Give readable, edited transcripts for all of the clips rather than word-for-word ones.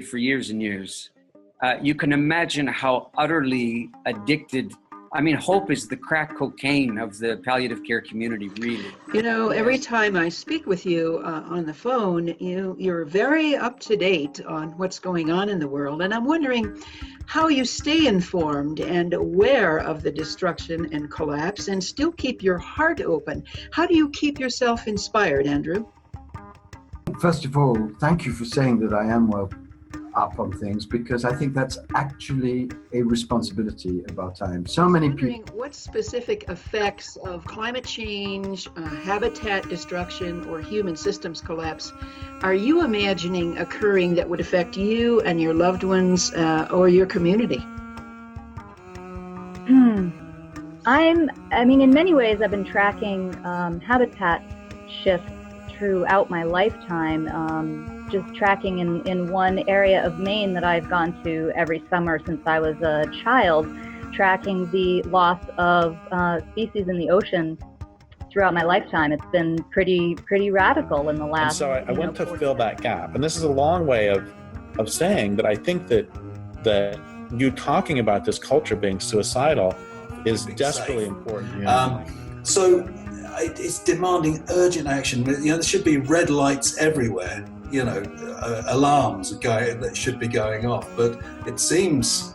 for years and years, you can imagine how utterly addicted. I mean, hope is the crack cocaine of the palliative care community, really. You know, every time I speak with you on the phone, you're very up to date on what's going on in the world. And I'm wondering how you stay informed and aware of the destruction and collapse and still keep your heart open. How do you keep yourself inspired, Andrew? First of all, thank you for saying that I am well up on things, because I think that's actually a responsibility of our time. So many people. What specific effects of climate change, habitat destruction, or human systems collapse are you imagining occurring that would affect you and your loved ones or your community? I mean, in many ways, I've been tracking habitat shifts throughout my lifetime. Just tracking in one area of Maine that I've gone to every summer since I was a child, tracking the loss of species in the ocean throughout my lifetime. It's been pretty radical in the last. And so I went to fill that gap, and this is a long way of saying that I think that you talking about this culture being suicidal is desperately important. So it's demanding urgent action. There should be red lights everywhere. Alarms that should be going off, but it seems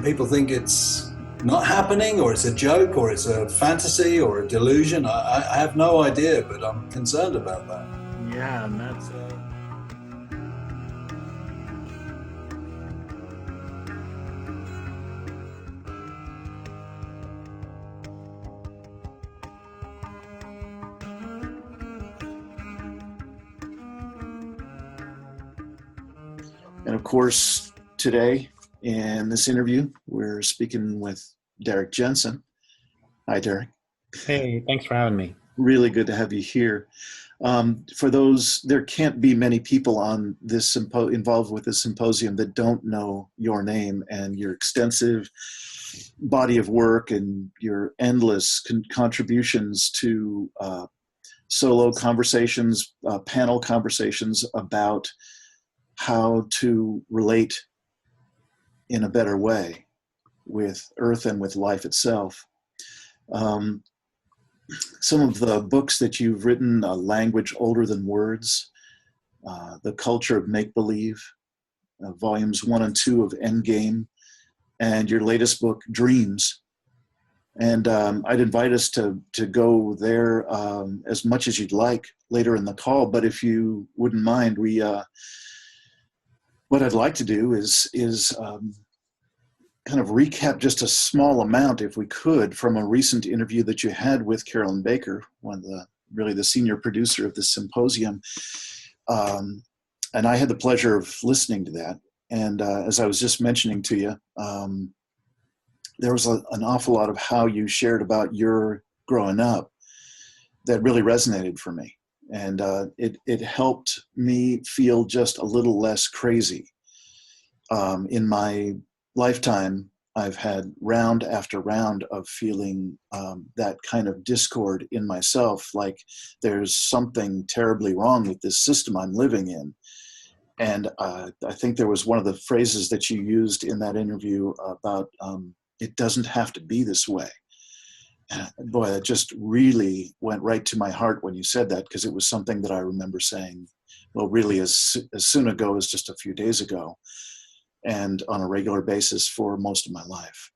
people think it's not happening, or it's a joke, or it's a fantasy, or a delusion. I have no idea, but I'm concerned about that. Yeah, and that's And of course, today in this interview, we're speaking with Derrick Jensen. Hi, Derrick. Hey, thanks for having me. Really good to have you here. For those, there can't be many people on this involved with this symposium that don't know your name and your extensive body of work and your endless contributions to solo conversations, panel conversations about how to relate in a better way with Earth and with life itself. Some of the books that you've written, Language Older Than Words, The Culture of Make-Believe, volumes 1 and 2 of Endgame, and your latest book, Dreams. And I'd invite us to go there as much as you'd like later in the call, but if you wouldn't mind, what I'd like to do is kind of recap just a small amount, if we could, from a recent interview that you had with Carolyn Baker, one of the senior producer of this symposium. And I had the pleasure of listening to that. And as I was just mentioning to you, there was an awful lot of how you shared about your growing up that really resonated for me. And it helped me feel just a little less crazy. In my lifetime, I've had round after round of feeling that kind of discord in myself, like there's something terribly wrong with this system I'm living in. And I think there was one of the phrases that you used in that interview about it doesn't have to be this way. And boy, that just really went right to my heart when you said that, because it was something that I remember saying, well, really as soon ago as just a few days ago, and on a regular basis for most of my life.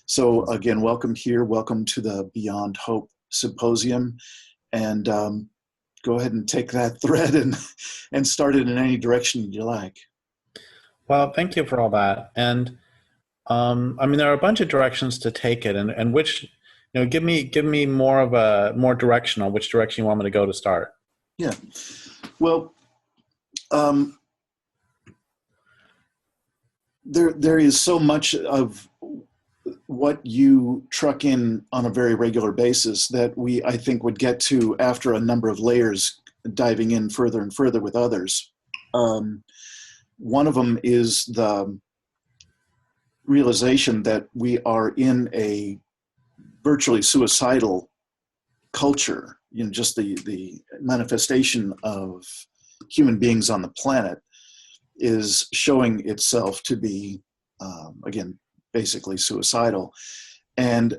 So again, welcome here. Welcome to the Beyond Hope Symposium. And go ahead and take that thread and start it in any direction you like. Well, thank you for all that. And I mean, there are a bunch of directions to take it, and which, give me more direction on which direction you want me to go to start. Yeah. Well, there is so much of what you truck in on a very regular basis that I think would get to after a number of layers, diving in further and further with others. One of them is the realization that we are in a virtually suicidal culture, just the manifestation of human beings on the planet is showing itself to be, again, basically suicidal. And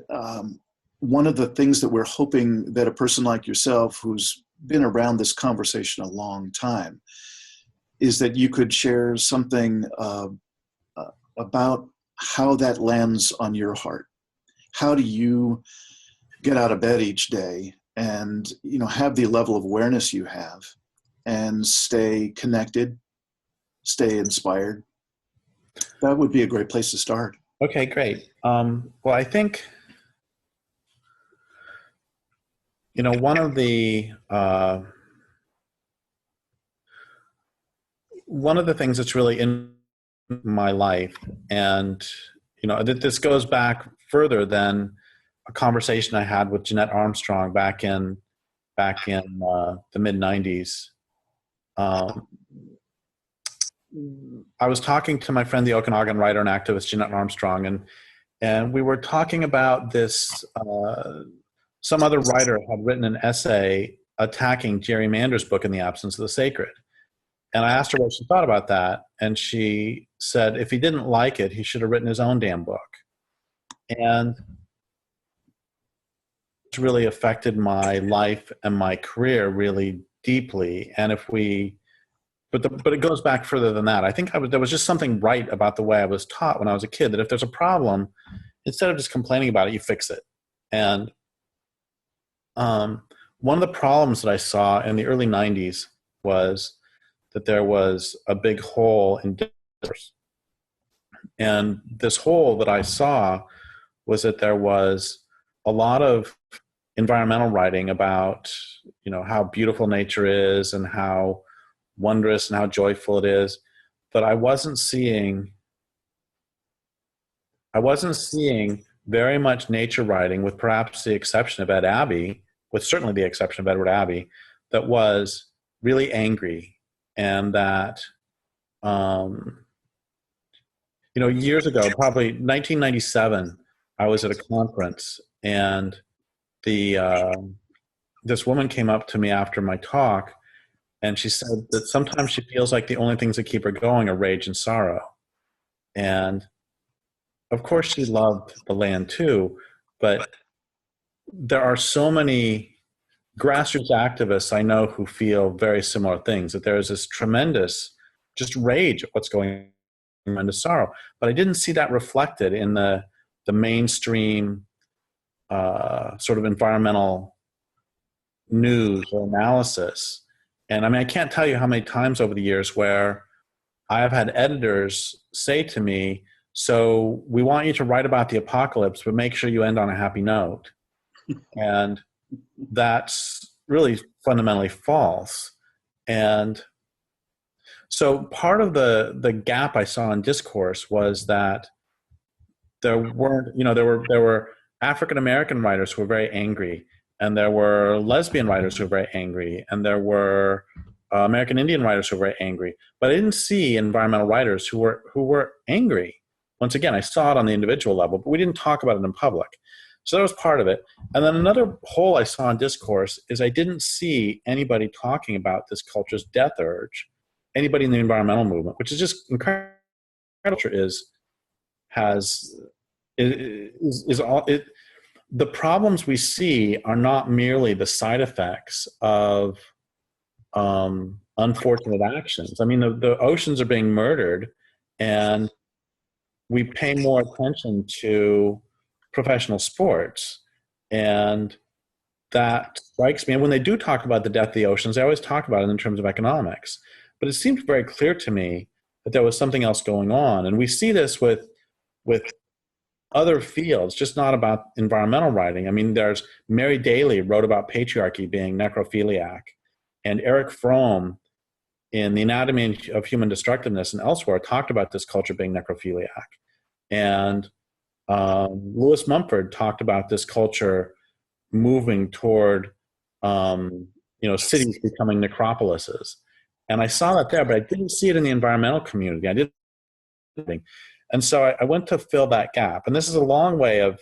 one of the things that we're hoping that a person like yourself, who's been around this conversation a long time, is that you could share something about how that lands on your heart. How do you get out of bed each day and, you know, have the level of awareness you have and stay connected, stay inspired? That would be a great place to start. Okay, great. Well, I think, you know, one of the things that's really in my life, and, you know, that this goes back further than a conversation I had with Jeanette Armstrong back in the mid-90s. I was talking to my friend, the Okanagan writer and activist Jeanette Armstrong, and we were talking about this. Some other writer had written an essay attacking Jerry Mander's book, In the Absence of the Sacred. And I asked her what she thought about that. And she said, if he didn't like it, he should have written his own damn book. And it's really affected my life and my career really deeply. And but it goes back further than that. I think there was just something right about the way I was taught when I was a kid, that if there's a problem, instead of just complaining about it, you fix it. And one of the problems that I saw in the early 90s was that there was a big hole in discourse. And this hole that I saw was that there was a lot of environmental writing about, you know, how beautiful nature is and how wondrous and how joyful it is, but I wasn't seeing very much nature writing, with perhaps the exception of Ed Abbey, with certainly the exception of Edward Abbey, that was really angry. And that, you know, years ago, probably 1997, I was at a conference, and this woman came up to me after my talk, and she said that sometimes she feels like the only things that keep her going are rage and sorrow. And of course she loved the land too, but there are so many grassroots activists I know who feel very similar things, that there is this tremendous just rage at what's going on, tremendous sorrow. But I didn't see that reflected in the mainstream sort of environmental news or analysis. And I mean, I can't tell you how many times over the years where I have had editors say to me, so we want you to write about the apocalypse, but make sure you end on a happy note. And that's really fundamentally false. And so part of the gap I saw in discourse was that there weren't, you know, there were African American writers who were very angry, and there were lesbian writers who were very angry, and there were American Indian writers who were very angry. But I didn't see environmental writers who were angry. Once again, I saw it on the individual level, but we didn't talk about it in public. So that was part of it. And then another hole I saw in discourse is I didn't see anybody talking about this culture's death urge, anybody in the environmental movement, which is just incredible. The problems we see are not merely the side effects of unfortunate actions. I mean, the oceans are being murdered, and we pay more attention to professional sports, and that strikes me. And when they do talk about the death of the oceans, they always talk about it in terms of economics. But it seemed very clear to me that there was something else going on. And we see this with other fields, just not about environmental writing. I mean, there's Mary Daly wrote about patriarchy being necrophiliac, and Eric Fromm in The Anatomy of Human Destructiveness and elsewhere talked about this culture being necrophiliac. And Lewis Mumford talked about this culture moving toward, cities becoming necropolises. And I saw that there, but I didn't see it in the environmental community. I didn't. And so I went to fill that gap. And this is a long way of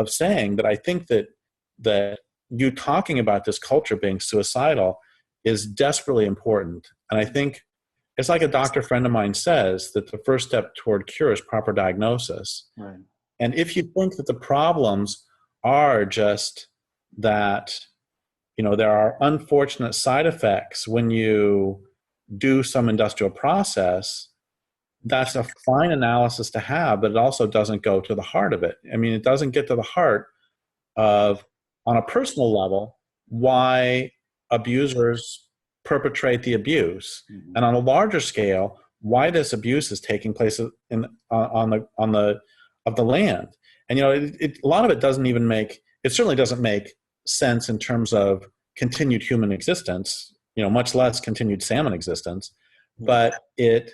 saying that I think that you talking about this culture being suicidal is desperately important. And I think it's like a doctor friend of mine says that the first step toward cure is proper diagnosis. Right. And if you think that the problems are just that, there are unfortunate side effects when you do some industrial process, that's a fine analysis to have, but it also doesn't go to the heart of it. I mean, it doesn't get to the heart of, on a personal level, why abusers perpetrate the abuse, and on a larger scale, why this abuse is taking place on the land. And a lot of it doesn't even make, it certainly doesn't make sense in terms of continued human existence, much less continued salmon existence, but it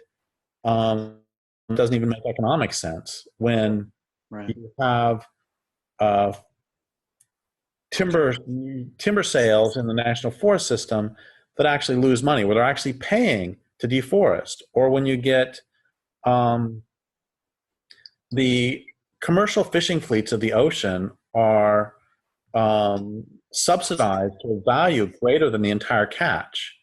doesn't even make economic sense when you have timber sales in the national forest system that actually lose money, where they're actually paying to deforest, or when you get the commercial fishing fleets of the ocean are subsidized to a value greater than the entire catch.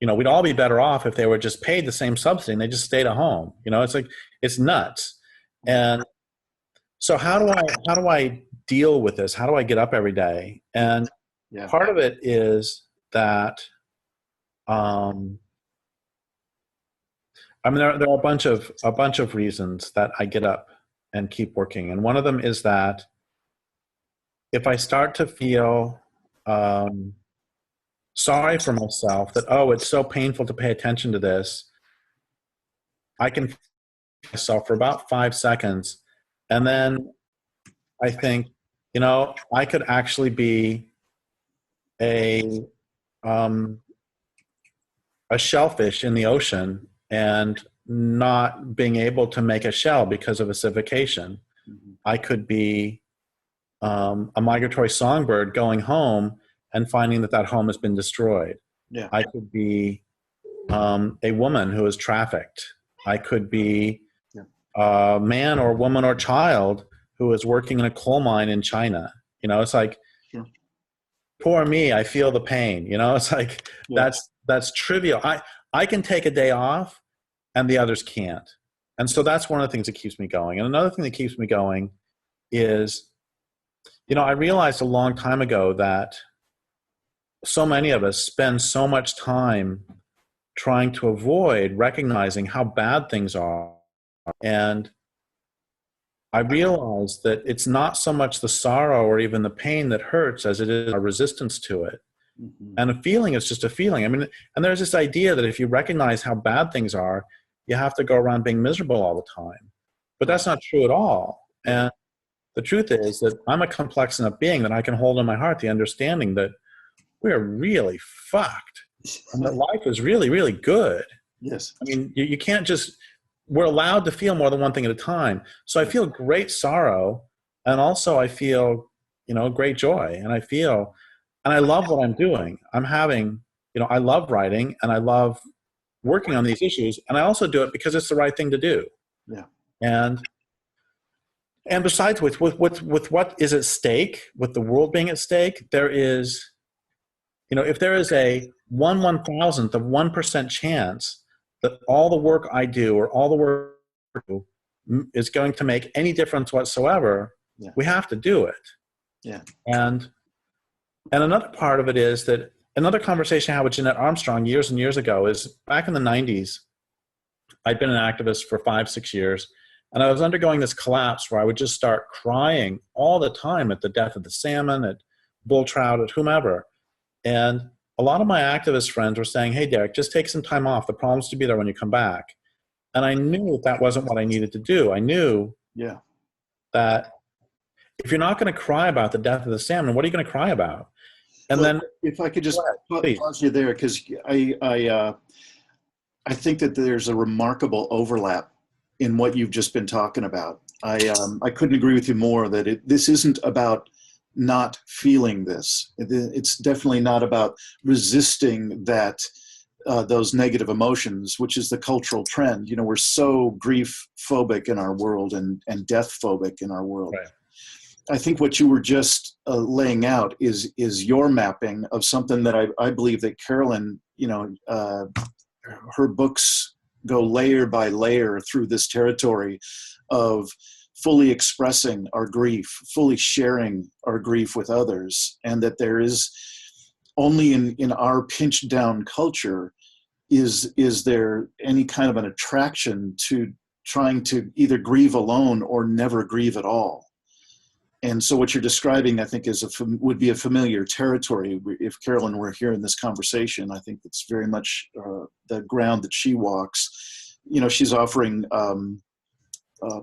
We'd all be better off if they were just paid the same subsidy and they just stayed at home. It's like, it's nuts. And so how do I deal with this? How do I get up every day? And part of it is that, there are a bunch of reasons that I get up and keep working. And one of them is that if I start to feel sorry for myself, that, it's so painful to pay attention to this, I can feel myself for about 5 seconds. And then I think, I could actually be a shellfish in the ocean and not being able to make a shell because of acidification. I could be a migratory songbird going home and finding that home has been destroyed. I could be a woman who is trafficked. I could be a man or woman or child who is working in a coal mine in China. It's like, poor me, I feel the pain. It's like, that's trivial. I can take a day off and the others can't. And so that's one of the things that keeps me going. And another thing that keeps me going is, I realized a long time ago that so many of us spend so much time trying to avoid recognizing how bad things are. And I realized that it's not so much the sorrow or even the pain that hurts as it is our resistance to it. And a feeling is just a feeling. I mean, and there's this idea that if you recognize how bad things are, you have to go around being miserable all the time. But that's not true at all. And the truth is that I'm a complex enough being that I can hold in my heart the understanding that we're really fucked and that life is really, really good. Yes. I mean, you can't just, we're allowed to feel more than one thing at a time. So I feel great sorrow, and also I feel, great joy, and I love what I'm doing. I'm having, I love writing and I love working on these issues, and I also do it because it's the right thing to do. Yeah. And besides with what is at stake, with the world being at stake, there is, if there is a 1/1000th of 1% chance that all the work I do or all the work I do is going to make any difference whatsoever, we have to do it. Yeah. And another part of it is that another conversation I had with Jeanette Armstrong years and years ago is back in the 90s, I'd been an activist for 5-6 years, and I was undergoing this collapse where I would just start crying all the time at the death of the salmon, at bull trout, at whomever. And a lot of my activist friends were saying, hey, Derrick, just take some time off. The problems to be there when you come back. And I knew that wasn't what I needed to do. I knew that if you're not going to cry about the death of the salmon, what are you going to cry about? And then, if I could just pause you there, because I think that there's a remarkable overlap in what you've just been talking about. I couldn't agree with you more that this isn't about not feeling this. It's definitely not about resisting that those negative emotions, which is the cultural trend. We're so grief phobic in our world and death phobic in our world. Right. I think what you were just laying out is your mapping of something that I believe that Carolyn, her books go layer by layer through this territory of fully expressing our grief, fully sharing our grief with others, and that there is only in our pinched down culture is there any kind of an attraction to trying to either grieve alone or never grieve at all. And so what you're describing, I think, would be a familiar territory. If Carolyn were here in this conversation, I think it's very much the ground that she walks. You know, she's offering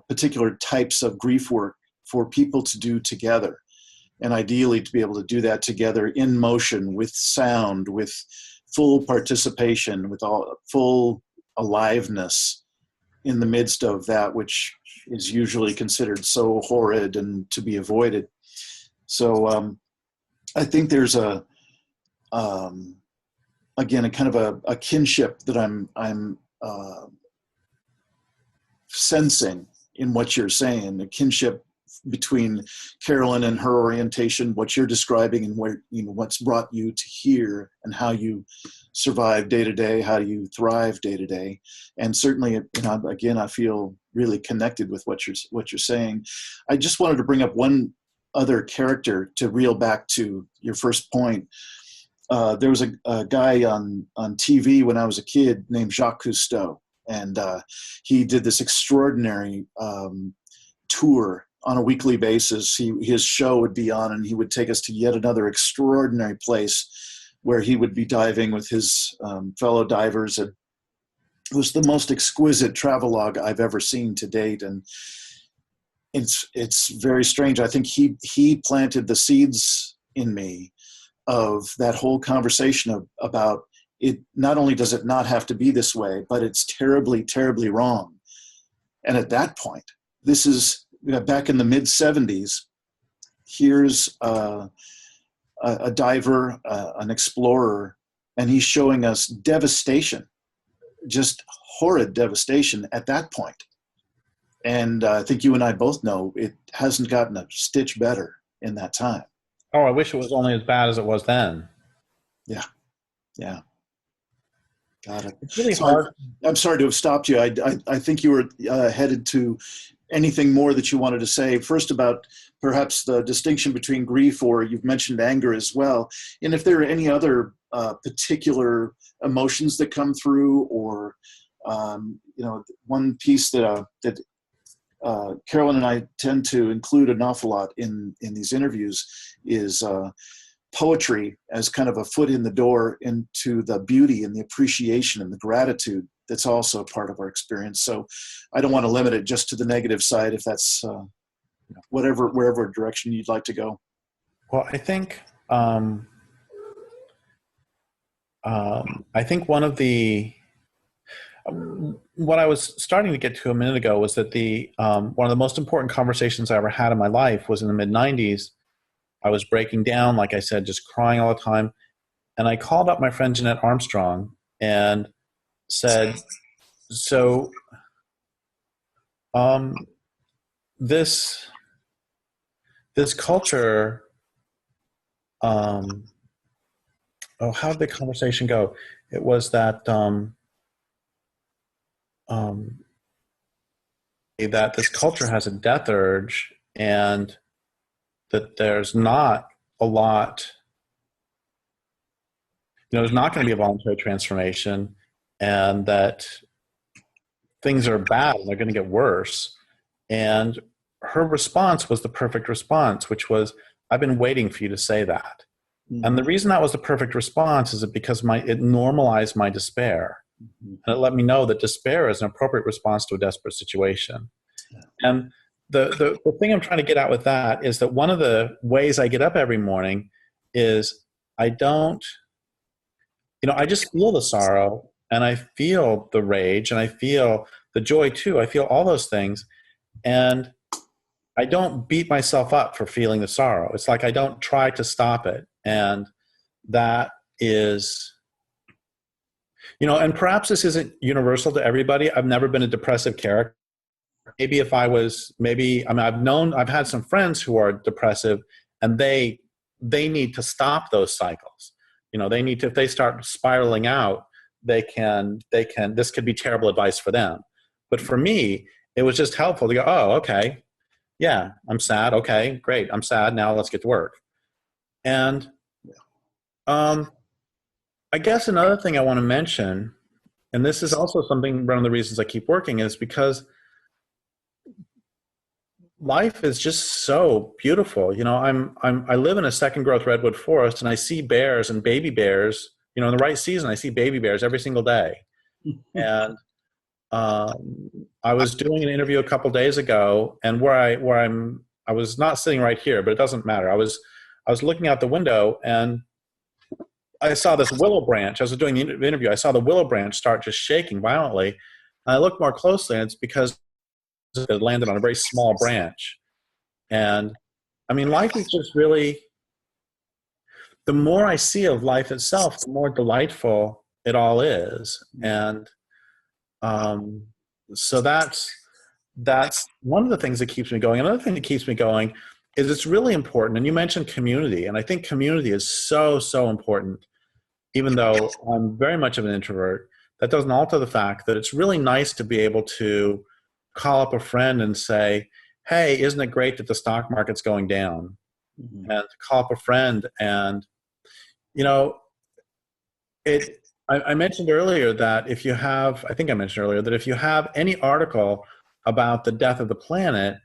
particular types of grief work for people to do together. And ideally to be able to do that together in motion, with sound, with full participation, with all full aliveness in the midst of that which is usually considered so horrid and to be avoided. So I think there's again, a kind of a kinship that I'm sensing in what you're saying, a kinship between Carolyn and her orientation, what you're describing, and where, you know, what's brought you to here, and how you survive day to day, how you thrive day to day. And certainly, you know, again, I feel really connected with what you're saying. I just wanted to bring up one other character to reel back to your first point. There was a guy on TV when I was a kid named Jacques Cousteau, and he did this extraordinary tour on a weekly basis. His show would be on, and he would take us to yet another extraordinary place where he would be diving with his fellow divers. And it was the most exquisite travelogue I've ever seen to date. And it's very strange. I think he planted the seeds in me of that whole conversation about it. Not only does it not have to be this way, but it's terribly, terribly wrong. And at that point, this is back in the mid 70s, here's a diver, an explorer, and he's showing us devastation, just horrid devastation at that point. And I think you and I both know it hasn't gotten a stitch better in that time. Oh, I wish it was only as bad as it was then. Yeah. Yeah. Got it. It's really So hard. I'm sorry to have stopped you. I think you were headed to anything more that you wanted to say. First, about perhaps the distinction between grief, or you've mentioned anger as well. And if there are any other particular emotions that come through, or you know, one piece that Carolyn and I tend to include an awful lot in these interviews is poetry as kind of a foot in the door into the beauty and the appreciation and the gratitude that's also part of our experience. So I don't want to limit it just to the negative side, if that's wherever direction you'd like to go. Well, I think one of the what I was starting to get to a minute ago was that one of the most important conversations I ever had in my life was in the mid-90s. I was breaking down, like I said, just crying all the time. And I called up my friend Jeanette Armstrong and said, so this culture, how did the conversation go? It was that that this culture has a death urge, and that there's not a lot, there's not going to be a voluntary transformation, and that things are bad and they're going to get worse. And her response was the perfect response, which was, I've been waiting for you to say that. Mm-hmm. And the reason that was the perfect response is because it normalized my despair. Mm-hmm. And it let me know that despair is an appropriate response to a desperate situation. Yeah. And the thing I'm trying to get at with that is that one of the ways I get up every morning is I just feel the sorrow, and I feel the rage, and I feel the joy too. I feel all those things. And I don't beat myself up for feeling the sorrow. It's like I don't try to stop it. And that is, and perhaps this isn't universal to everybody. I've never been a depressive character. Maybe if I was, I've had some friends who are depressive, and they need to stop those cycles. They need to, if they start spiraling out, this could be terrible advice for them. But for me, it was just helpful to go, oh, okay, yeah, I'm sad. Okay, great. I'm sad. Now let's get to work. And I guess another thing I want to mention, and this is also something, one of the reasons I keep working, is because life is just so beautiful. You know, I live in a second growth redwood forest, and I see bears and baby bears. You know, in the right season, I see baby bears every single day. And I was doing an interview a couple days ago, and I was not sitting right here, but it doesn't matter. I was looking out the window, and I saw this willow branch. As I was doing the interview, I saw the willow branch start just shaking violently. And I looked more closely, and it's because it landed on a very small branch. And I mean, life is just really, the more I see of life itself, the more delightful it all is. And so that's one of the things that keeps me going. Another thing that keeps me going is it's really important. And you mentioned community, and I think community is so, so important. Even though I'm very much of an introvert, that doesn't alter the fact that it's really nice to be able to call up a friend and say, hey, isn't it great that the stock market's going down? Mm-hmm. And to call up a friend and, you know, I mentioned earlier that if you have any article about the death of the planet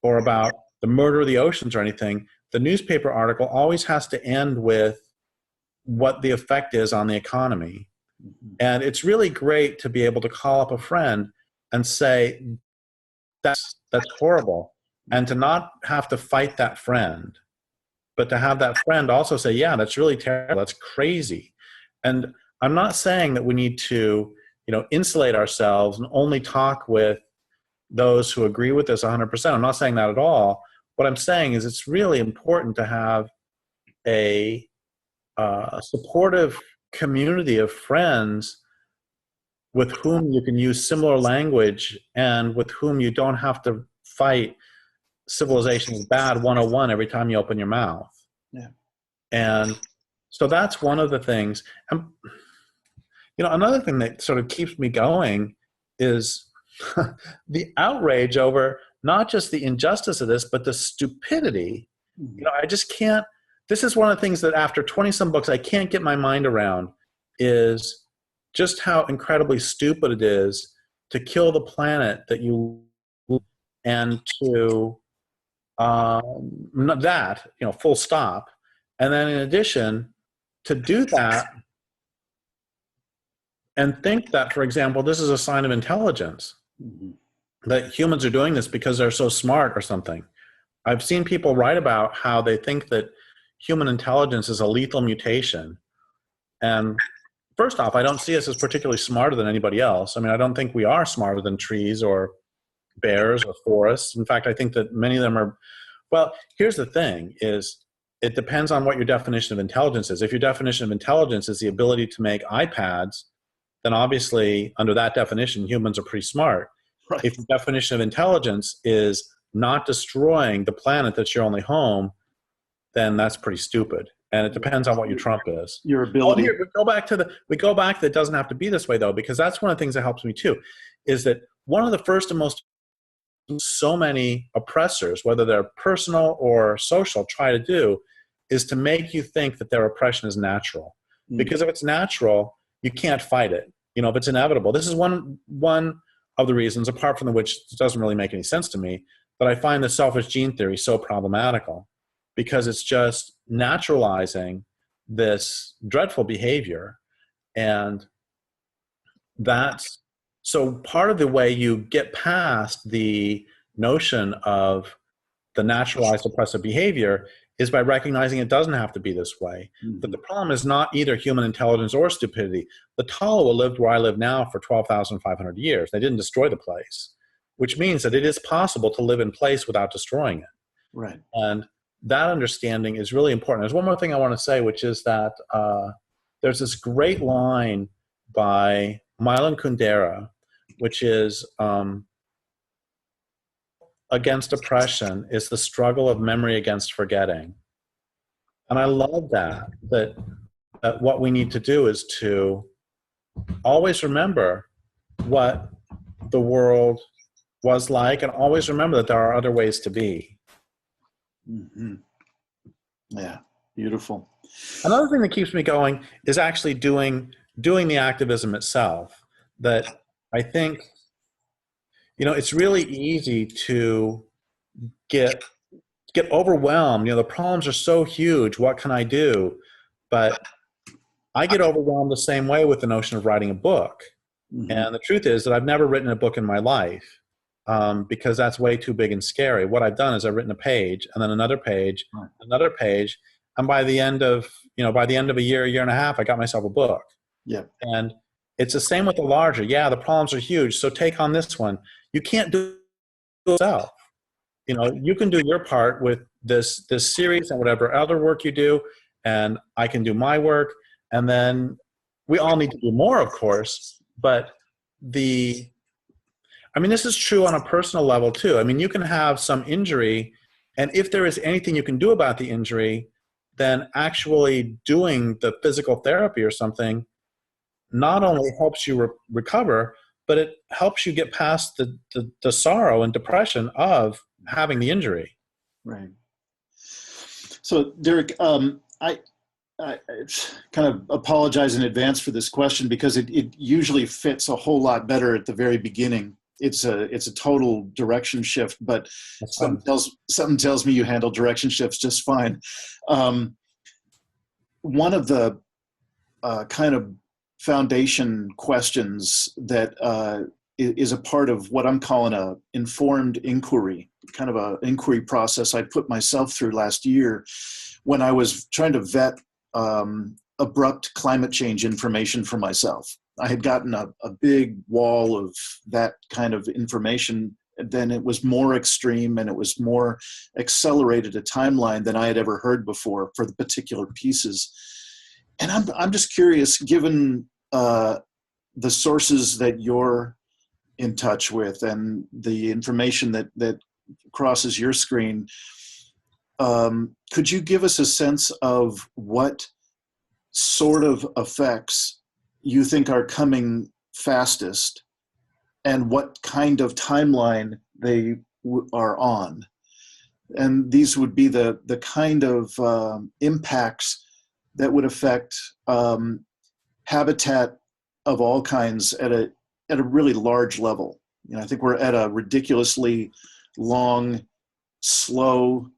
or about the murder of the oceans or anything, the newspaper article always has to end with what the effect is on the economy. Mm-hmm. And it's really great to be able to call up a friend and say, that's horrible. And to not have to fight that friend, but to have that friend also say, yeah, that's really terrible. That's crazy. And I'm not saying that we need to, you know, insulate ourselves and only talk with those who agree with us 100%. I'm not saying that at all. What I'm saying is it's really important to have a supportive community of friends with whom you can use similar language and with whom you don't have to fight civilization is bad 101 every time you open your mouth. Yeah. And so that's one of the things. And, you know, another thing that sort of keeps me going is the outrage over not just the injustice of this, but the stupidity. You know, I just can't. This is one of the things that after 20-some books I can't get my mind around, is just how incredibly stupid it is to kill the planet that you and to that, you know, full stop. And then in addition, to do that and think that, for example, this is a sign of intelligence, that humans are doing this because they're so smart or something. I've seen people write about how they think that human intelligence is a lethal mutation. And first off, I don't see us as particularly smarter than anybody else. I mean, I don't think we are smarter than trees or bears or forests. In fact, I think that many of them are, well, here's the thing, is it depends on what your definition of intelligence is. If your definition of intelligence is the ability to make iPads, then obviously under that definition, humans are pretty smart. Right. If the definition of intelligence is not destroying the planet that's your only home, then that's pretty stupid. And it depends on what your trump is. Your ability. We go back that it doesn't have to be this way though, because that's one of the things that helps me too, is that one of the first and most, so many oppressors, whether they're personal or social, try to do is to make you think that their oppression is natural. Because if it's natural, you can't fight it. You know, if it's inevitable. This is one of the reasons, apart from which it doesn't really make any sense to me, that I find the selfish gene theory so problematical, because it's just naturalizing this dreadful behavior. And that's, so part of the way you get past the notion of the naturalized oppressive behavior is by recognizing it doesn't have to be this way. But the problem is not either human intelligence or stupidity. The Tolowa lived where I live now for 12,500 years. They didn't destroy the place, which means that it is possible to live in place without destroying it. Right. And that understanding is really important. There's one more thing I want to say, which is that there's this great line by Milan Kundera, which is against oppression is the struggle of memory against forgetting. And I love that what we need to do is to always remember what the world was like, and always remember that there are other ways to be. Mm-hmm. Yeah, beautiful. Another thing that keeps me going is actually doing the activism itself. That I think, it's really easy to get overwhelmed. The problems are so huge. What can I do? But I get overwhelmed the same way with the notion of writing a book. Mm-hmm. And the truth is that I've never written a book in my life, because that's way too big and scary. What I've done is I've written a page, and then another page, another page, and by the end of a year and a half, I got myself a book. Yeah. And it's the same with the larger. Yeah, the problems are huge, so take on this one. You can't do it yourself. You can do your part with this series and whatever other work you do, and I can do my work, and then we all need to do more, of course. But this is true on a personal level too. You can have some injury, and if there is anything you can do about the injury, then actually doing the physical therapy or something not only helps you recover, but it helps you get past the sorrow and depression of having the injury. Right. So, Derrick, I kind of apologize in advance for this question because it usually fits a whole lot better at the very beginning. It's a total direction shift, but something tells me you handle direction shifts just fine. One of the kind of foundation questions that is a part of what I'm calling a informed inquiry, kind of an inquiry process I put myself through last year when I was trying to vet abrupt climate change information for myself. I had gotten a big wall of that kind of information. Then it was more extreme and it was more accelerated a timeline than I had ever heard before for the particular pieces. And I'm just curious, given the sources that you're in touch with and the information that crosses your screen, could you give us a sense of what sort of effects you think are coming fastest and what kind of timeline they are on? And these would be the kind of impacts that would affect habitat of all kinds at a really large level. I think we're at a ridiculously long, slow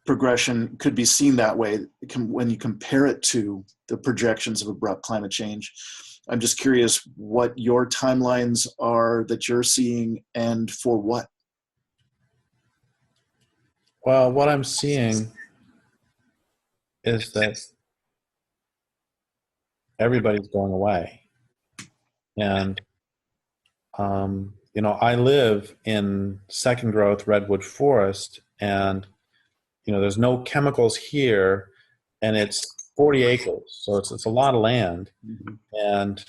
progression, could be seen that way when you compare it to the projections of abrupt climate change. I'm just curious what your timelines are that you're seeing and for what. Well, what I'm seeing is that everybody's going away. And, I live in second growth redwood forest, and, there's no chemicals here, and it's 40 acres. So it's a lot of land. Mm-hmm. And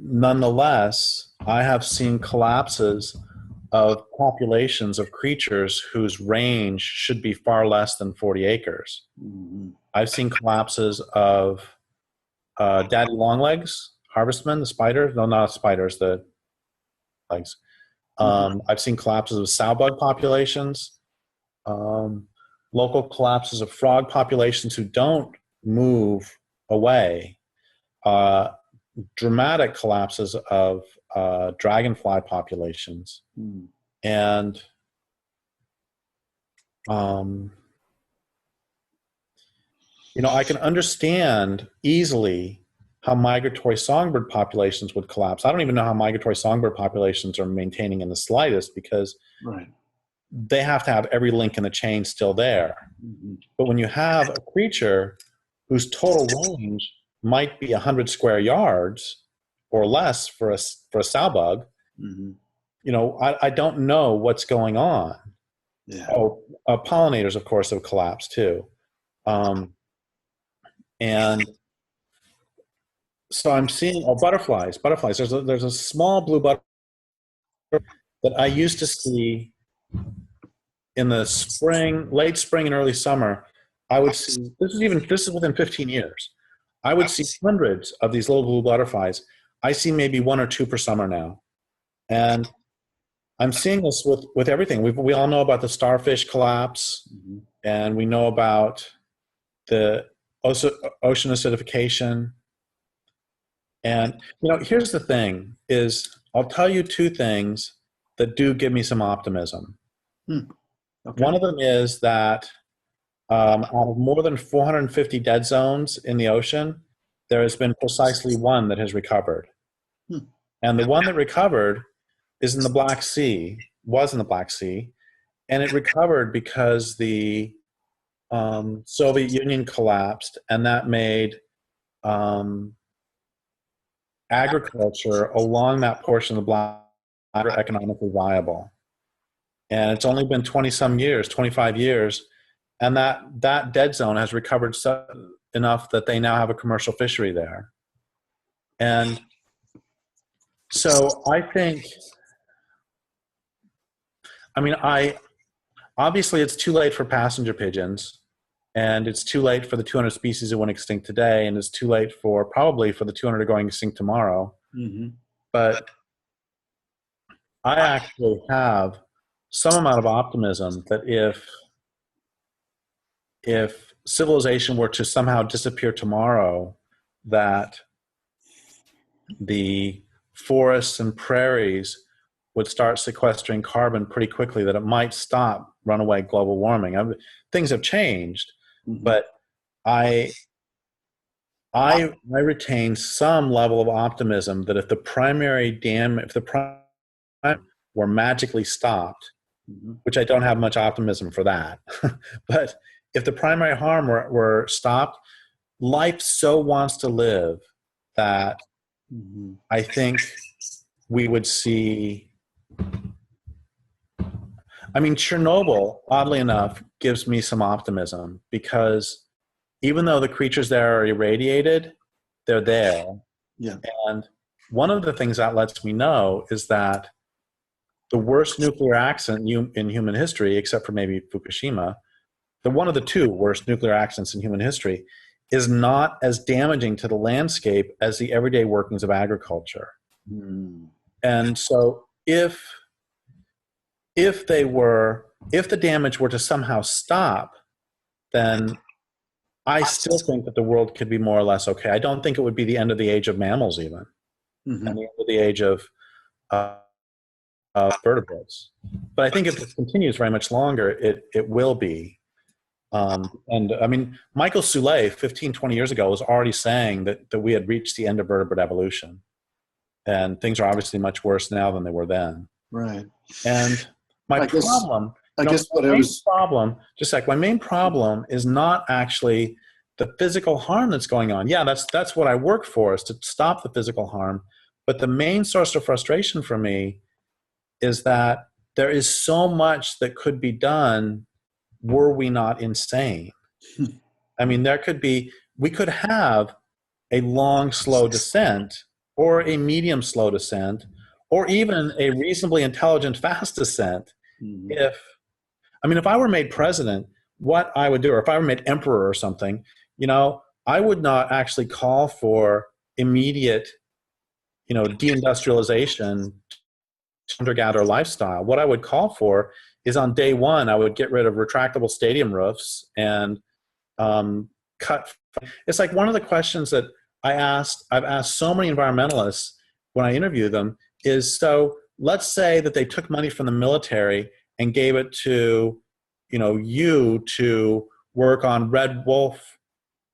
nonetheless, I have seen collapses of populations of creatures whose range should be far less than 40 acres. Mm-hmm. I've seen collapses of daddy longlegs, harvestmen, the spiders. No, not spiders, the legs. I've seen collapses of sow bug populations, local collapses of frog populations who don't move away, dramatic collapses of dragonfly populations. And I can understand easily how migratory songbird populations would collapse. I don't even know how migratory songbird populations are maintaining in the slightest, because they have to have every link in the chain still there. Mm-hmm. But when you have a creature whose total range might be 100 square yards or less for a sow bug, mm-hmm. I don't know what's going on. Yeah. Pollinators, of course, have collapsed too. And so I'm seeing butterflies. There's a small blue butterfly that I used to see in the spring, late spring and early summer. I would see, this is within 15 years. I would see hundreds of these little blue butterflies. I see maybe 1 or 2 per summer now. And I'm seeing this with everything. We all know about the starfish collapse, and we know about the ocean acidification. And, here's the thing is I'll tell you 2 things that do give me some optimism. Okay. One of them is that out of more than 450 dead zones in the ocean, there has been precisely 1 that has recovered. And the one that recovered is in the Black Sea, was in the Black Sea, and it recovered because the Soviet Union collapsed, and that made agriculture along that portion of the Black Sea economically viable. And it's only been 20-some years, 25 years, and that dead zone has recovered enough that they now have a commercial fishery there. And so I think, obviously it's too late for passenger pigeons, and it's too late for the 200 species that went extinct today, and it's too late probably for the 200 going extinct tomorrow. But I actually have some amount of optimism that if civilization were to somehow disappear tomorrow, that the forests and prairies would start sequestering carbon pretty quickly, that it might stop runaway global warming. Things have changed, but I retain some level of optimism that if the primary were magically stopped, which I don't have much optimism for that, but if the primary harm were stopped, life so wants to live that I think we would see. Chernobyl, oddly enough, gives me some optimism, because even though the creatures there are irradiated, they're there. Yeah. And one of the things that lets me know is that the worst nuclear accident in human history, except for maybe Fukushima, one of the 2 worst nuclear accidents in human history, is not as damaging to the landscape as the everyday workings of agriculture. And so if the damage were to somehow stop, then I still think that the world could be more or less okay. I don't think it would be the end of the age of mammals even, and the end of the age of vertebrates. But I think if it continues very much longer, it will be. Michael Soule, 15, 20 years ago, was already saying that we had reached the end of vertebrate evolution. And things are obviously much worse now than they were then. Right. And my main problem is not actually the physical harm that's going on. Yeah, that's what I work for, is to stop the physical harm. But the main source of frustration for me is that there is so much that could be done were we not insane. We could have a long, slow descent, or a medium, slow descent, or even a reasonably intelligent, fast descent. If I were made president, what I would do, or if I were made emperor or something, I would not actually call for immediate, deindustrialization, hunter-gatherer lifestyle. What I would call for is, on day 1, I would get rid of retractable stadium roofs and cut. It's like one of the questions that I've asked so many environmentalists when I interview them is, so let's say that they took money from the military and gave it to, you to work on red wolf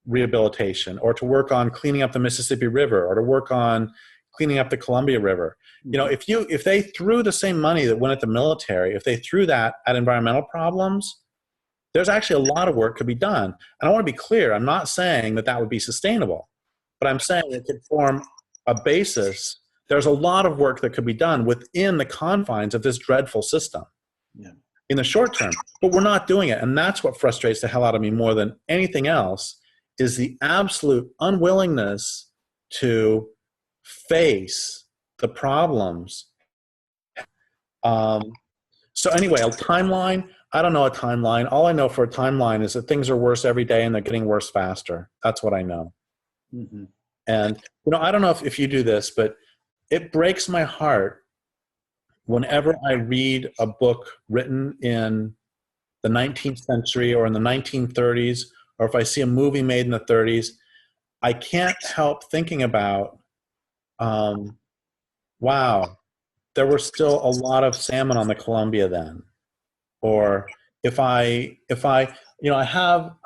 rehabilitation, or to work on cleaning up the Mississippi River, or to work on cleaning up the Columbia River. If they threw the same money that went at the military, if they threw that at environmental problems, there's actually a lot of work could be done. And I want to be clear, I'm not saying that would be sustainable, but I'm saying it could form a basis. There's a lot of work that could be done within the confines of this dreadful system in the short term, but we're not doing it. And that's what frustrates the hell out of me more than anything else, is the absolute unwillingness to face the problems. So anyway, a timeline, I don't know a timeline. All I know for a timeline is that things are worse every day and they're getting worse faster. That's what I know. Mm-hmm. And, I don't know if you do this, but it breaks my heart whenever I read a book written in the 19th century or in the 1930s, or if I see a movie made in the 30s, I can't help thinking about, wow, there were still a lot of salmon on the Columbia then. Or I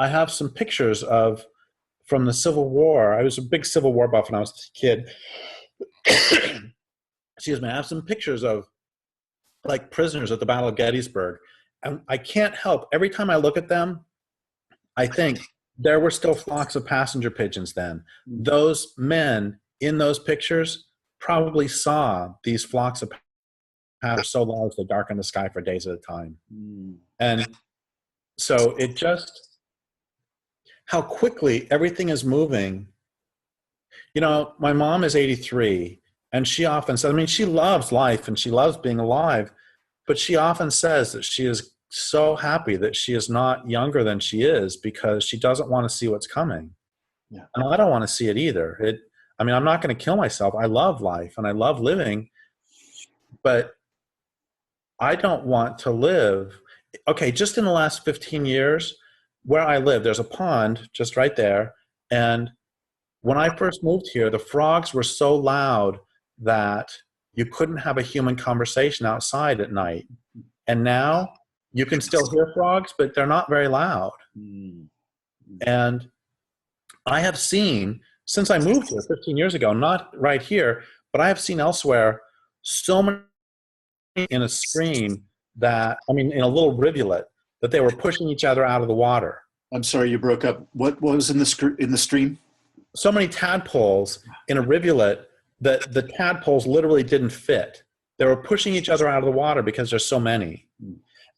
have some pictures from the Civil War. I was a big Civil War buff when I was a kid. Excuse me. I have some pictures of like prisoners at the Battle of Gettysburg. And I can't help, every time I look at them, I think there were still flocks of passenger pigeons then. Those men in those pictures probably saw these flocks of passenger so large they darkened the sky for days at a time. And so it just, how quickly everything is moving. My mom is 83, and she often says, she loves life and she loves being alive, but she often says that she is so happy that she is not younger than she is because she doesn't want to see what's coming. Yeah. And I don't want to see it either. I'm not going to kill myself. I love life and I love living, but I don't want to live. Okay, just in the last 15 years, where I live, there's a pond just right there. And when I first moved here, the frogs were so loud that you couldn't have a human conversation outside at night. And now you can still hear frogs, but they're not very loud. And I have seen, since I moved here 15 years ago, not right here, but I have seen elsewhere, so many in a stream that, in a little rivulet, that they were pushing each other out of the water. I'm sorry, you broke up. What was in the stream? So many tadpoles in a rivulet that the tadpoles literally didn't fit. They were pushing each other out of the water because there's so many.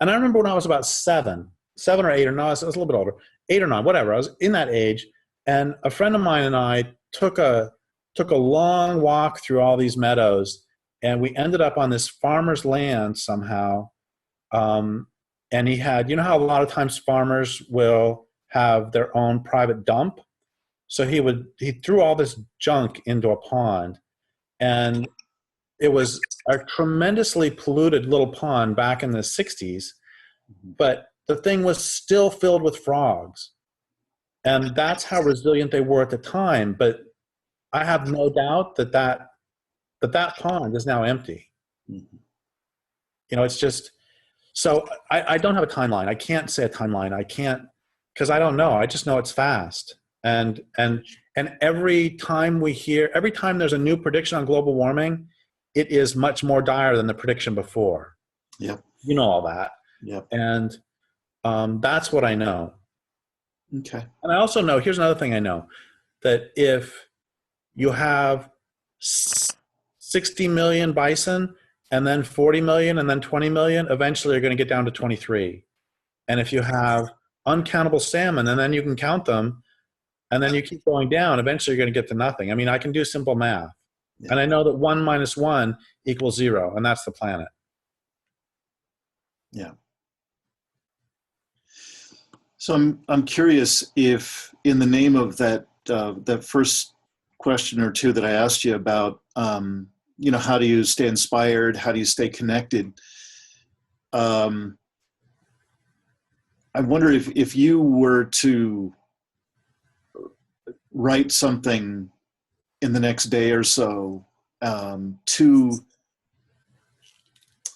And I remember when I was about seven or eight, or no, I was a little bit older, 8 or 9, whatever. I was in that age, and a friend of mine and I took a long walk through all these meadows, and we ended up on this farmer's land somehow. And he had, how a lot of times farmers will have their own private dump. So he threw all this junk into a pond, and it was a tremendously polluted little pond back in the 60s, but the thing was still filled with frogs. And that's how resilient they were at the time. But I have no doubt that pond is now empty. It's just, so I don't have a timeline. I can't say a timeline. I can't, because I don't know. I just know it's fast. And every time there's a new prediction on global warming, it is much more dire than the prediction before. Yep. You know all that. Yep. And that's what I know. Okay. And I also know, here's another thing I know, that if you have 60 million bison and then 40 million and then 20 million, eventually you're going to get down to 23. And if you have uncountable salmon and then you can count them and then you keep going down, eventually you're going to get to nothing. I can do simple math. Yeah. And I know that 1 minus 1 equals 0, and that's the planet. Yeah. So I'm curious if, in the name of that first question or two that I asked you about, how do you stay inspired? How do you stay connected? I wonder if you were to write something in the next day or so to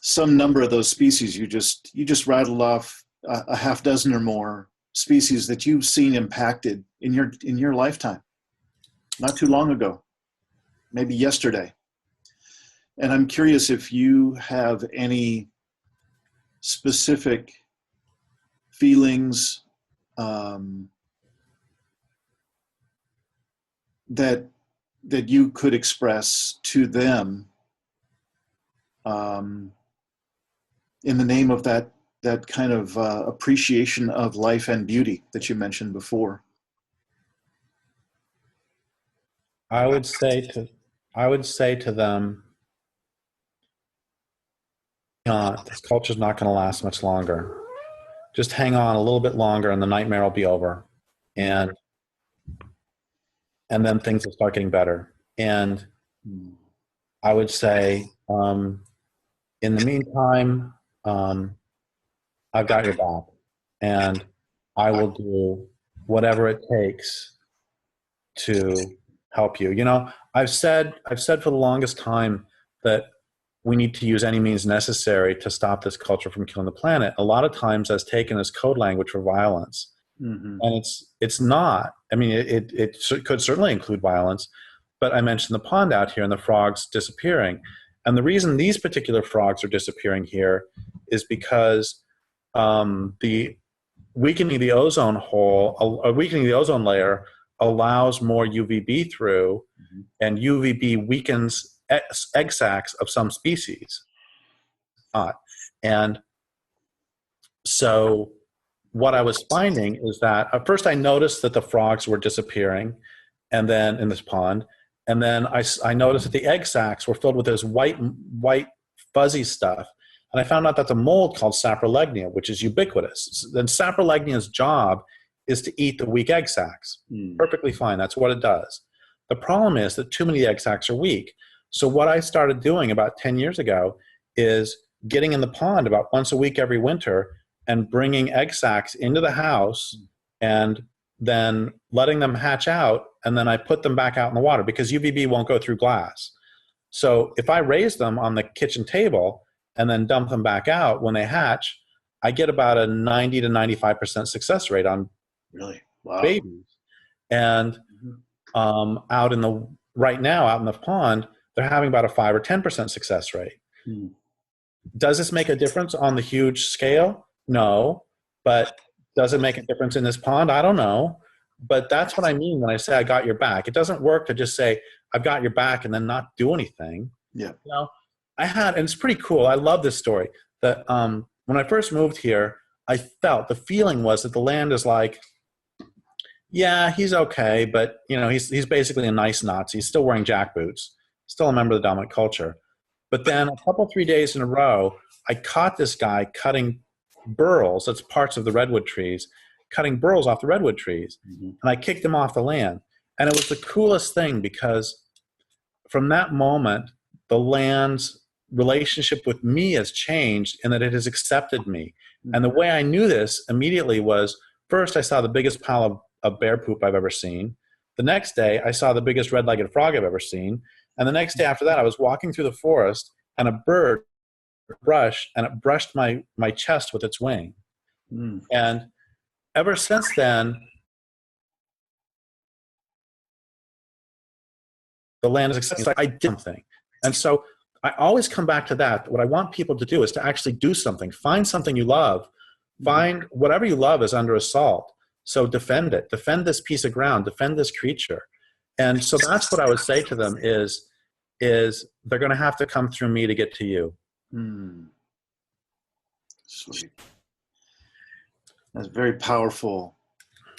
some number of those species you just rattled off, a half dozen or more species that you've seen impacted in your lifetime, not too long ago, maybe yesterday. And I'm curious if you have any specific feelings that you could express to them in the name of that kind of appreciation of life and beauty that you mentioned before. I would say to them, this culture's not going to last much longer. Just hang on a little bit longer and the nightmare will be over. And and then things will start getting better. And I would say, in the meantime, I've got your back, and I will do whatever it takes to help you. You know, I've said for the longest time that we need to use any means necessary to stop this culture from killing the planet. A lot of times that's taken as code language for violence. Mm-hmm. And it's not. I mean, it could certainly include violence, but I mentioned the pond out here and the frogs disappearing. And the reason these particular frogs are disappearing here is because the weakening the ozone hole, weakening the ozone layer allows more UVB through, and UVB weakens egg sacs of some species. And so what I was finding is that at first I noticed that the frogs were disappearing, and then in this pond, and then I noticed that the egg sacs were filled with this white fuzzy stuff. And I found out that's a mold called saprolegnia, which is ubiquitous. Then saprolegnia's job is to eat the weak egg sacs. Perfectly fine. That's what it does. The problem is that too many egg sacs are weak. So what I started doing about 10 years ago is getting in the pond about once a week every winter and bringing egg sacs into the house and then letting them hatch out, and then I put them back out in the water because UVB won't go through glass. So if I raise them on the kitchen table and then dump them back out when they hatch, I get about a 90 to 95% success rate on babies. And right now out in the pond, they're having about a 5 or 10% success rate. Does this make a difference on the huge scale? No. But does it make a difference in this pond? I don't know. But that's what I mean when I say I got your back. It doesn't work to just say I've got your back and then not do anything. Yeah. You know, and it's pretty cool. I love this story. That when I first moved here, I felt the feeling was that the land is like, yeah, he's okay, but you know, he's basically a nice Nazi. He's still wearing jackboots, still a member of the dominant culture. But then a couple, 3 days in a row, I caught this guy cutting burls, that's parts of the redwood trees, cutting burls off the redwood trees. And I kicked him off the land. And it was the coolest thing because from that moment, the land's relationship with me has changed in that it has accepted me. And the way I knew this immediately was, first I saw the biggest pile of bear poop I've ever seen. The next day, I saw the biggest red-legged frog I've ever seen. And the next day after that, I was walking through the forest and a bird brushed my chest with its wing. And ever since then, the land is accepting. It's like I did something. And so I always come back to that. What I want people to do is to actually do something. Find something you love. Find whatever you love is under assault. So defend it. Defend this piece of ground. Defend this creature. And so that's what I would say to them is they're going to have to come through me to get to you. Sweet. That's a very powerful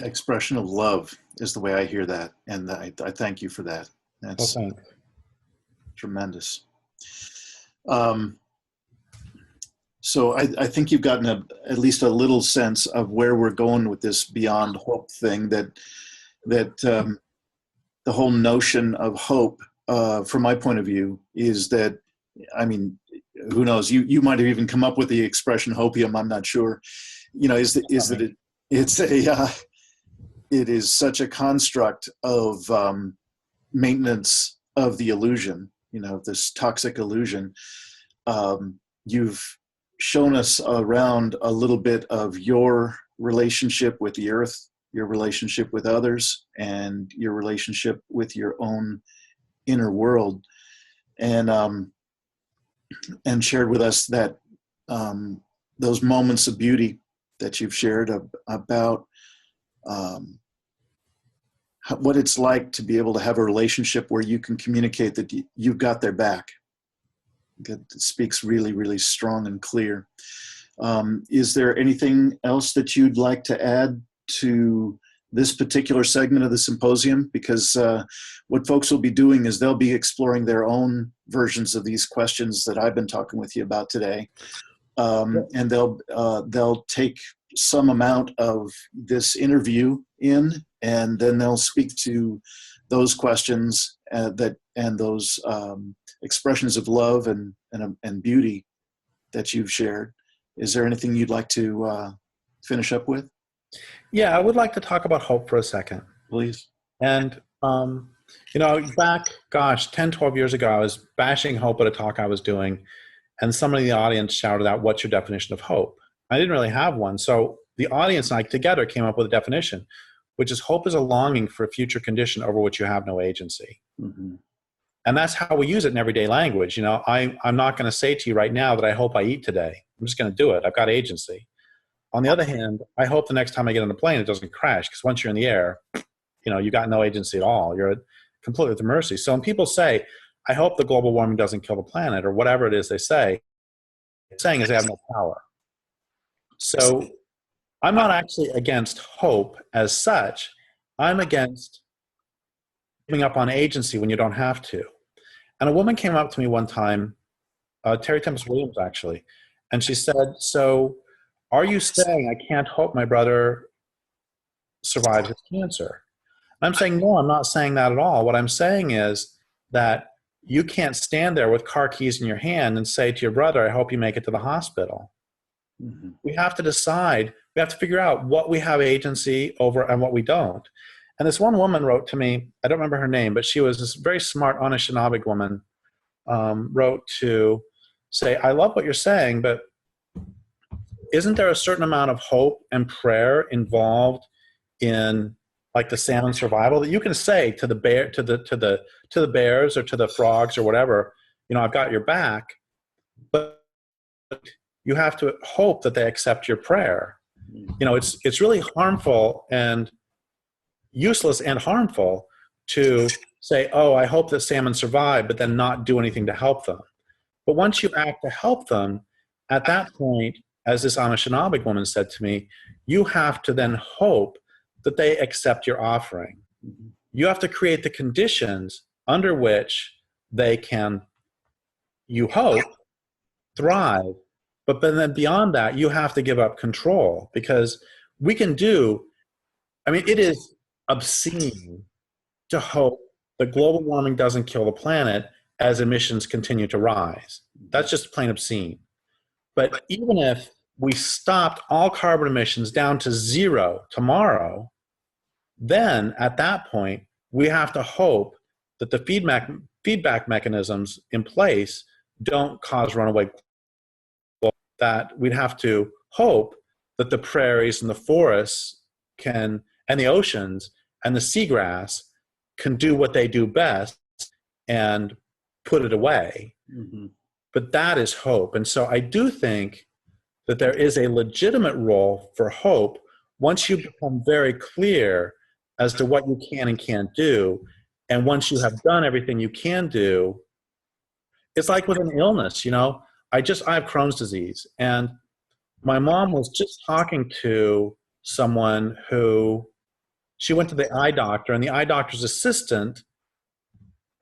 expression of love is the way I hear that. And I thank you for that. That's tremendous. So I think you've gotten at least a little sense of where we're going with this beyond hope thing, that the whole notion of hope, from my point of view, is that, I mean, who knows, you might have even come up with the expression hopium, I'm not sure, you know, is that it is such a construct of maintenance of the illusion, you know, this toxic illusion. You've shown us around a little bit of your relationship with the earth, your relationship with others, and your relationship with your own inner world, and shared with us that those moments of beauty that you've shared about what it's like to be able to have a relationship where you can communicate that you've got their back. That speaks really, really strong and clear. Is there anything else that you'd like to add to this particular segment of the symposium? Because what folks will be doing is they'll be exploring their own versions of these questions that I've been talking with you about today. And they'll take some amount of this interview in, and then they'll speak to those questions and those expressions of love and beauty that you've shared. Is there anything you'd like to finish up with? Yeah, I would like to talk about hope for a second. Please. And, back, 10, 12 years ago, I was bashing hope at a talk I was doing, and somebody in the audience shouted out, "What's your definition of hope?" I didn't really have one. So the audience and I together came up with a definition, which is hope is a longing for a future condition over which you have no agency. Mm-hmm. And that's how we use it in everyday language. I'm not going to say to you right now that I hope I eat today. I'm just going to do it. I've got agency. On the other hand, I hope the next time I get on a plane, it doesn't crash, because once you're in the air, you got no agency at all. You're completely at the mercy. So when people say, I hope the global warming doesn't kill the planet, or whatever it is they say, saying is they have no power. So I'm not actually against hope as such. I'm against giving up on agency when you don't have to. And a woman came up to me one time, Terry Tempest Williams actually, and she said, "So are you saying I can't hope my brother survives his cancer?" I'm saying, no, I'm not saying that at all. What I'm saying is that you can't stand there with car keys in your hand and say to your brother, I hope you make it to the hospital. Mm-hmm. We have to decide, we have to figure out what we have agency over and what we don't. And this one woman wrote to me, I don't remember her name, but she was this very smart Anishinaabe woman, wrote to say, I love what you're saying, but isn't there a certain amount of hope and prayer involved in like the salmon survival that you can say to the bear, to the bears or to the frogs or whatever, I've got your back, but you have to hope that they accept your prayer. It's really harmful and useless and harmful to say, oh, I hope that salmon survive, but then not do anything to help them. But once you act to help them, at that point, as this Anishinaabe woman said to me, you have to then hope that they accept your offering. Mm-hmm. You have to create the conditions under which they can, you hope, thrive. But then beyond that, you have to give up control, because we can it is obscene to hope that global warming doesn't kill the planet as emissions continue to rise. That's just plain obscene. But even if we stopped all carbon emissions down to zero tomorrow, then at that point, we have to hope that the feedback mechanisms in place don't cause runaway. That we'd have to hope that the prairies and the forests and the oceans and the seagrass can do what they do best and put it away. Mm-hmm. But that is hope. And so I do think that there is a legitimate role for hope once you become very clear as to what you can and can't do. And once you have done everything you can do, it's like with an illness, I have Crohn's disease, and my mom was just talking to someone who, she went to the eye doctor, and the eye doctor's assistant,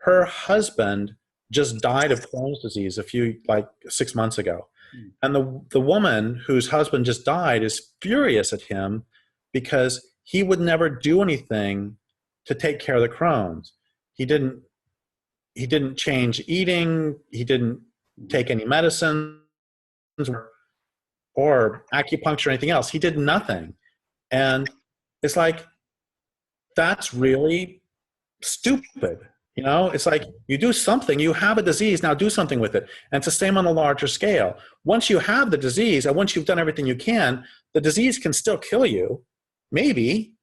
her husband just died of Crohn's disease 6 months ago. And the woman whose husband just died is furious at him because he would never do anything to take care of the Crohn's. He didn't change eating. He didn't take any medicines or acupuncture or anything else. He did nothing. And it's like, that's really stupid. It's like, you do something, you have a disease, now do something with it. And it's the same on a larger scale. Once you have the disease, and once you've done everything you can, the disease can still kill you, maybe,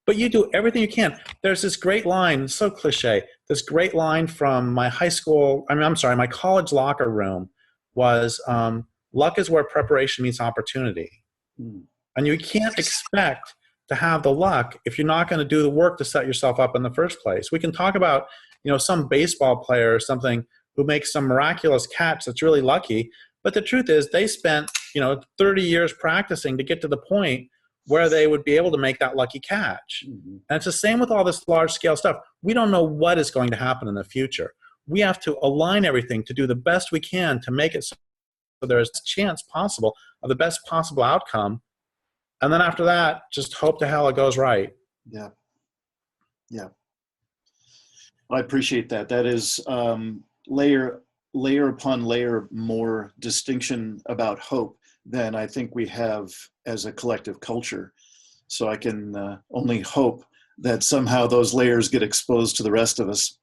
but you do everything you can. There's this great line, so cliche, this great line from my my college locker room was, luck is where preparation meets opportunity. And you can't expect to have the luck if you're not going to do the work to set yourself up in the first place. We can talk about, some baseball player or something who makes some miraculous catch that's really lucky, but the truth is they spent, 30 years practicing to get to the point where they would be able to make that lucky catch. Mm-hmm. And it's the same with all this large scale stuff. We don't know what is going to happen in the future. We have to align everything to do the best we can to make it so there's a chance possible of the best possible outcome. And then after that, just hope to hell it goes right. Yeah. Yeah. I appreciate that. That is layer upon layer more distinction about hope than I think we have as a collective culture. So I can only hope that somehow those layers get exposed to the rest of us.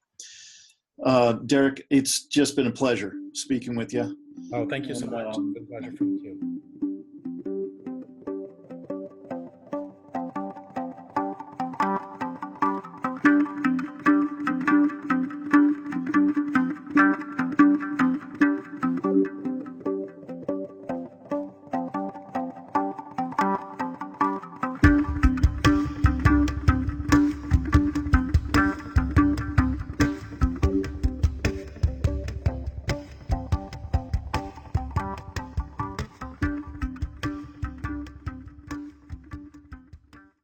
Derrick, it's just been a pleasure speaking with you. Oh, thank you so much. It's been a pleasure for you too.